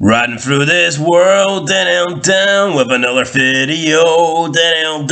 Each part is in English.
Riding through this world, down with another video, down.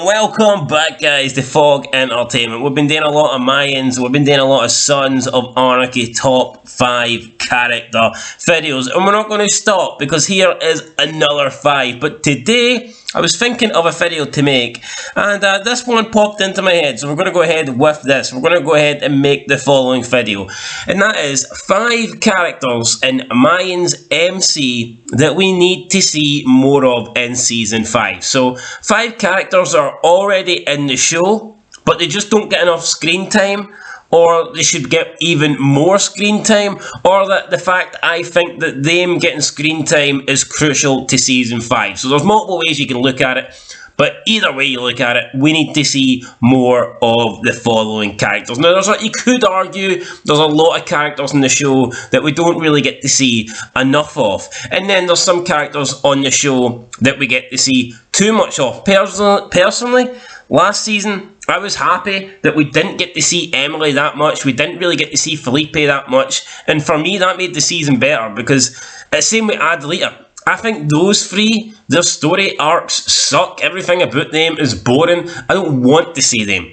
Welcome back, guys, to Fog Entertainment. We've been doing a lot of Mayans, we've been doing a lot of Sons of Anarchy top 5 character videos, and we're not going to stop because here is another 5. But today, I was thinking of a video to make, and this one popped into my head, so we're going to go ahead with this. We're going to go ahead and make the following video, and that is 5 characters in Mayans MC that we need to see more of in Season 5. So, 5 characters are already in the show, but they just don't get enough screen time, or they should get even more screen time, or that the fact I think that them getting screen time is crucial to Season 5. So there's multiple ways you can look at it, but either way you look at it, we need to see more of the following characters. Now, you could argue there's a lot of characters in the show that we don't really get to see enough of, and then there's some characters on the show that we get to see too much of. Personally, last season, I was happy that we didn't get to see Emily that much. We didn't really get to see Felipe that much. And for me, that made the season better because it's the same with Adelita. I think those 3, their story arcs suck. Everything about them is boring. I don't want to see them.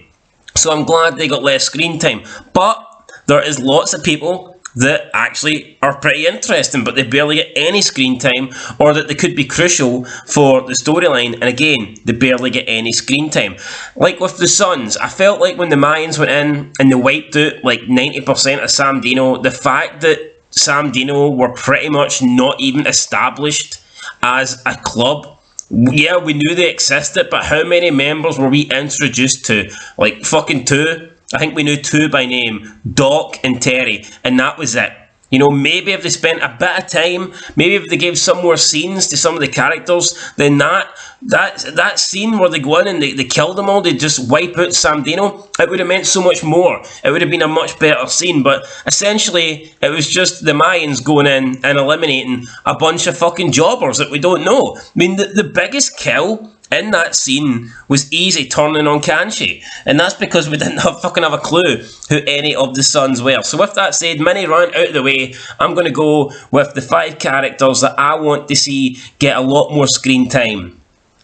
So I'm glad they got less screen time. But there is lots of people that actually are pretty interesting, but they barely get any screen time, or that they could be crucial for the storyline, and again, they barely get any screen time. Like with the Sons, I felt like when the Mayans went in and they wiped out like 90% of Sam Dino, the fact that Sam Dino were pretty much not even established as a club. Yeah, we knew they existed, but how many members were we introduced to? Like fucking 2? I think we knew 2 by name, Doc and Terry, and that was it. You know, maybe if they spent a bit of time, maybe if they gave some more scenes to some of the characters, then that scene where they go in and they kill them all, they just wipe out Sam Dino, it would have meant so much more. It would have been a much better scene, but essentially, it was just the Mayans going in and eliminating a bunch of fucking jobbers that we don't know. I mean, the biggest kill in that scene was easy turning on Kanchi, and that's because we didn't have a clue who any of the Sons were. So with that said, mini rant out of the way, I'm going to go with the 5 characters that I want to see get a lot more screen time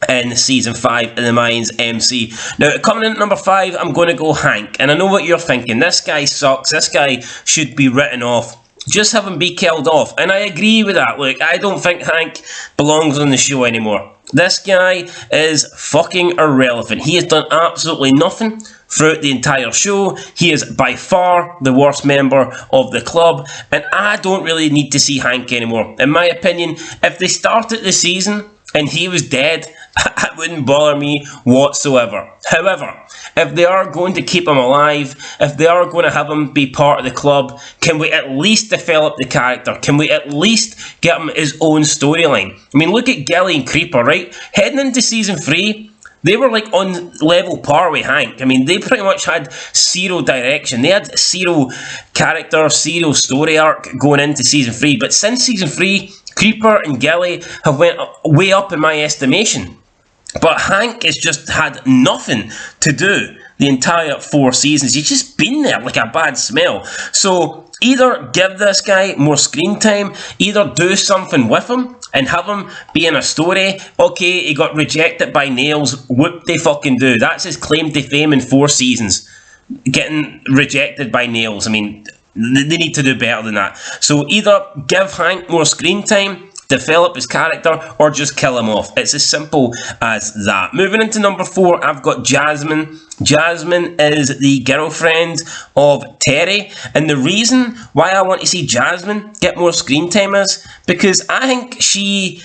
in Season 5 in the Mayans MC. Now, coming in at number 5, I'm going to go Hank, and I know what you're thinking. This guy sucks. This guy should be written off. Just have him be killed off, and I agree with that. Look, I don't think Hank belongs on the show anymore. This guy is fucking irrelevant. He has done absolutely nothing throughout the entire show. He is by far the worst member of the club, and I don't really need to see Hank anymore. In my opinion, if they started the season and he was dead, it wouldn't bother me whatsoever. However, if they are going to keep him alive, if they are going to have him be part of the club, can we at least develop the character? Can we at least get him his own storyline? I mean, look at Gilly and Creeper, right? Heading into Season 3, they were like on level par with Hank. I mean, they pretty much had zero direction. They had zero character, zero story arc going into Season 3. But since Season 3, Creeper and Gilly have went way up in my estimation. But Hank has just had nothing to do the entire 4 seasons. He's just been there like a bad smell. So either give this guy more screen time, either do something with him and have him be in a story. Okay, he got rejected by Nails. Whoop they fucking do. That's his claim to fame in 4 seasons. Getting rejected by Nails. I mean, they need to do better than that. So either give Hank more screen time, develop his character, or just kill him off. It's as simple as that. Moving into number 4, I've got Jasmine. Jasmine is the girlfriend of Terry, and the reason why I want to see Jasmine get more screen time is because I think she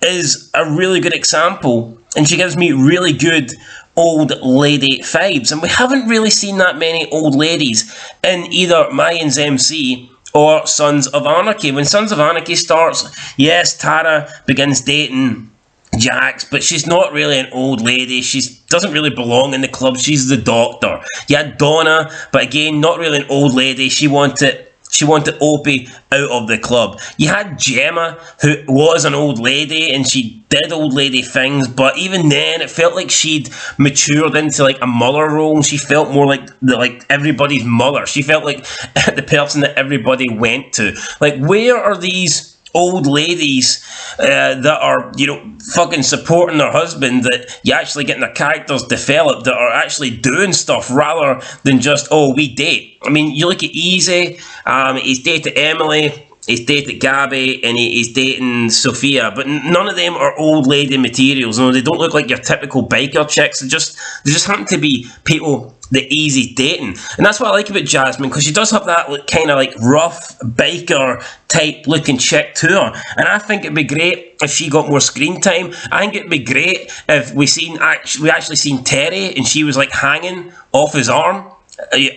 is a really good example, and she gives me really good old lady vibes, and we haven't really seen that many old ladies in either Mayans MC or Sons of Anarchy. When Sons of Anarchy starts, yes, Tara begins dating Jax, but she's not really an old lady. She doesn't really belong in the club. She's the doctor. You had Donna, but again, not really an old lady. She wanted Opie out of the club. You had Gemma, who was an old lady, and she did old lady things, but even then, it felt like she'd matured into like a mother role, and she felt more like everybody's mother. She felt like the person that everybody went to. Like, where are these old ladies that are, fucking supporting their husband, that you're actually getting their characters developed, that are actually doing stuff rather than just, oh, we date. I mean, you look at Easy, he's dated Emily, he's dated Gabby, and he's dating Sophia, but none of them are old lady materials. They don't look like your typical biker chicks. They just happen to be people that Easy's dating. And that's what I like about Jasmine, because she does have that kind of like rough biker type looking chick to her. And I think it'd be great if she got more screen time. I think it'd be great if we actually seen Terry and she was like hanging off his arm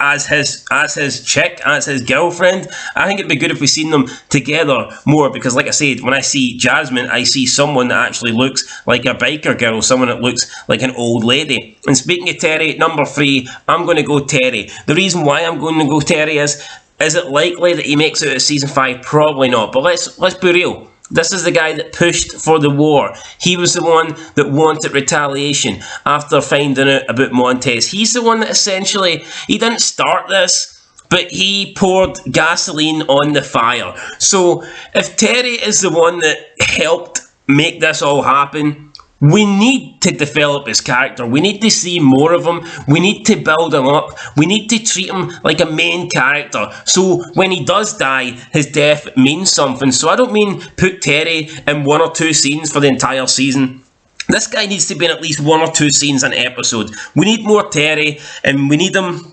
as his chick, as his girlfriend. I think it'd be good if we seen them together more, because like I said, when I see Jasmine, I see someone that actually looks like a biker girl, someone that looks like an old lady. And speaking of Terry, number 3, I'm going to go Terry. The reason why I'm going to go Terry is it likely that he makes it out of season 5? Probably not, but let's be real. This is the guy that pushed for the war. He was the one that wanted retaliation after finding out about Montez. He's the one that essentially, he didn't start this, but he poured gasoline on the fire. So if Terry is the one that helped make this all happen, we need to develop his character. We need to see more of him. We need to build him up. We need to treat him like a main character. So when he does die, his death means something. So I don't mean put Terry in 1 or 2 scenes for the entire season. This guy needs to be in at least 1 or 2 scenes an episode. We need more Terry, and we need him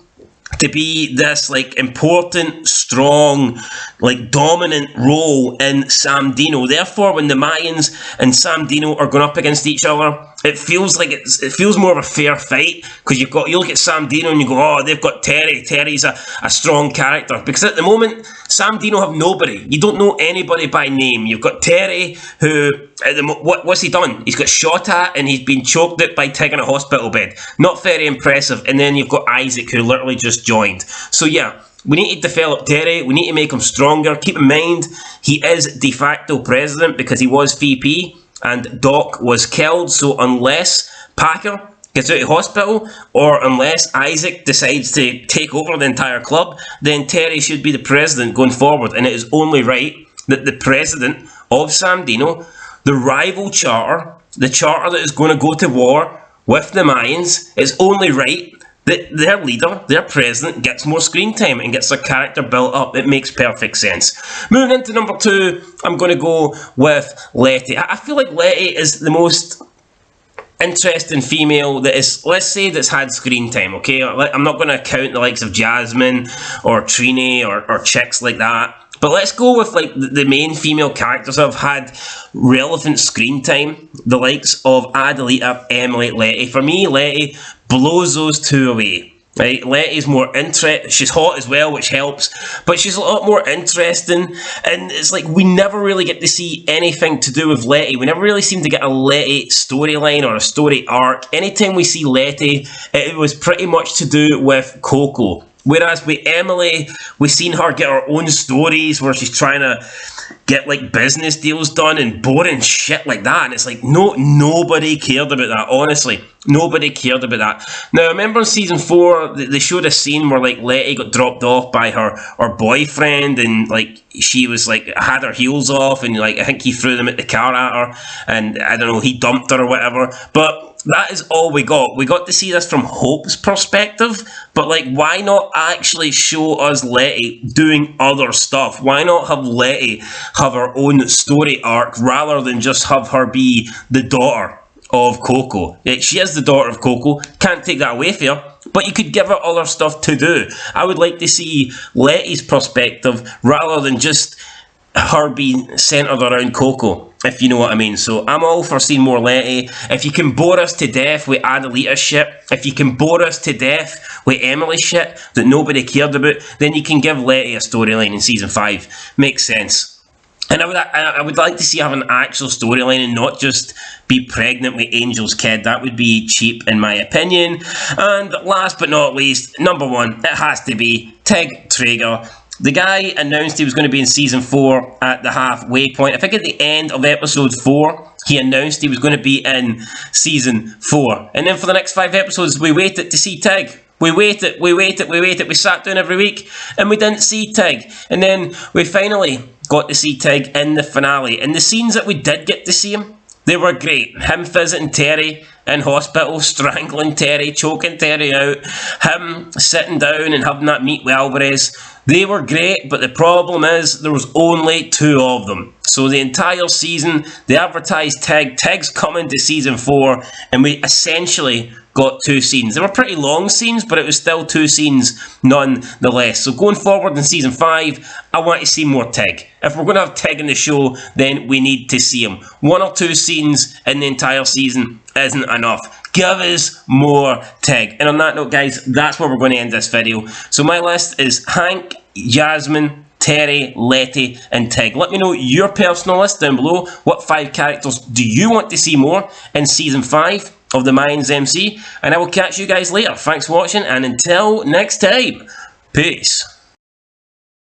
to be this like important, strong, like dominant role in Sam Dino. Therefore, when the Mayans and Sam Dino are going up against each other, it feels like it feels more of a fair fight, because you look at Sam Dino and you go, oh, they've got Terry. Terry's a strong character, because at the moment Sam Dino have nobody. You don't know anybody by name. You've got Terry, who what's he done? He's got shot at and he's been choked out by Tig in a hospital bed. Not very impressive. And then you've got Isaac, who literally just joined. So yeah, we need to develop Terry. We need to make him stronger. Keep in mind, he is de facto president because he was VP and Doc was killed. So unless Packer gets out of hospital, or unless Isaac decides to take over the entire club, then Terry should be the president going forward. And it is only right that the president of Sam Dino, the rival charter, the charter that is going to go to war with the Mayans, it's only right that their leader, their president, gets more screen time and gets their character built up. It makes perfect sense. Moving into number 2, I'm going to go with Letty. I feel like Letty is the most interesting female that is, let's say, that's had screen time, okay? I'm not going to count the likes of Jasmine or Trini or chicks like that. But let's go with like the main female characters that have had relevant screen time. The likes of Adelita, Emily, Letty. For me, Letty blows those 2 away. Right? Letty's more interesting. She's hot as well, which helps. But she's a lot more interesting. And it's like we never really get to see anything to do with Letty. We never really seem to get a Letty storyline or a story arc. Anytime we see Letty, it was pretty much to do with Coco. Whereas with Emily, we've seen her get her own stories where she's trying to get like business deals done and boring shit like that. And it's like, nobody cared about that, honestly. Nobody cared about that. Now, I remember in season 4, they showed a scene where like Letty got dropped off by her boyfriend, and like she was like, had her heels off, and like I think he threw them at the car at her, and I don't know, he dumped her or whatever. But that is all we got. We got to see this from Hope's perspective, but like, why not actually show us Letty doing other stuff? Why not have Letty have her own story arc rather than just have her be the daughter of Coco? She is the daughter of Coco, can't take that away from her, but you could give her other stuff to do. I would like to see Letty's perspective rather than just her being centered around Coco, if you know what I mean. So I'm all for seeing more Letty. If you can bore us to death with Adelita's shit, if you can bore us to death with Emily's shit that nobody cared about, then you can give Letty a storyline in season 5. Makes sense. And I would like to see have an actual storyline and not just be pregnant with Angel's kid. That would be cheap in my opinion. And last but not least, number 1, it has to be Tig Traeger. The guy announced he was going to be in season 4 at the halfway point. I think at the end of episode 4, he announced he was going to be in season 4. And then for the next 5 episodes, we waited to see Tig. We waited. We sat down every week and we didn't see Tig. And then we finally got to see Tig in the finale. And the scenes that we did get to see him, they were great. Him visiting Terry in hospital, strangling Terry, choking Terry out, him sitting down and having that meet with Alvarez. They were great, but the problem is there was only 2 of them. So the entire season, they advertised Tig. Tig's coming to season 4, and we essentially got 2 scenes. They were pretty long scenes, but it was still 2 scenes nonetheless. So going forward in season 5, I want to see more Tig. If we're going to have Tig in the show, then we need to see him. 1 or 2 scenes in the entire season isn't enough. Give us more Tig. And on that note, guys, that's where we're going to end this video. So my list is Hank, Jasmine, Terry, Letty, and Tig. Let me know your personal list down below. What 5 characters do you want to see more in season 5 of the Mayans MC? And I will catch you guys later. Thanks for watching, and until next time, peace.